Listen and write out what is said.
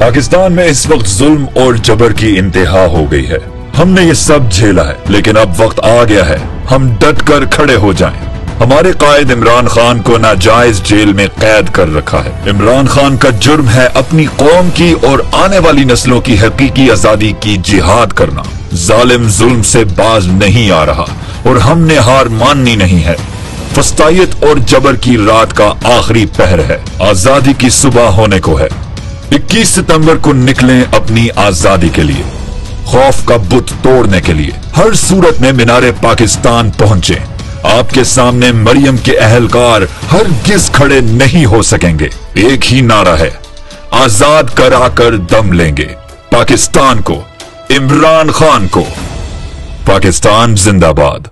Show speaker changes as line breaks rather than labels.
पाकिस्तान में इस वक्त जुल्म और जबर की इंतहा हो गई है। हमने ये सब झेला है, लेकिन अब वक्त आ गया है हम डट कर खड़े हो जाएं। हमारे कायद इमरान खान को नाजायज जेल में कैद कर रखा है। इमरान खान का जुर्म है अपनी कौम की और आने वाली नस्लों की हकीकी आजादी की जिहाद करना। जालिम जुल्म से बाज नहीं आ रहा और हमने हार माननी नहीं है। फस्तायत और जबर की रात का आखिरी पहर है, आजादी की सुबह होने को है। 21 सितंबर को निकलें अपनी आजादी के लिए, खौफ का बुत तोड़ने के लिए। हर सूरत में मीनारे पाकिस्तान पहुंचे। आपके सामने मरियम के अहलकार हरगिज खड़े नहीं हो सकेंगे। एक ही नारा है, आजाद कराकर दम लेंगे पाकिस्तान को, इमरान खान को। पाकिस्तान जिंदाबाद।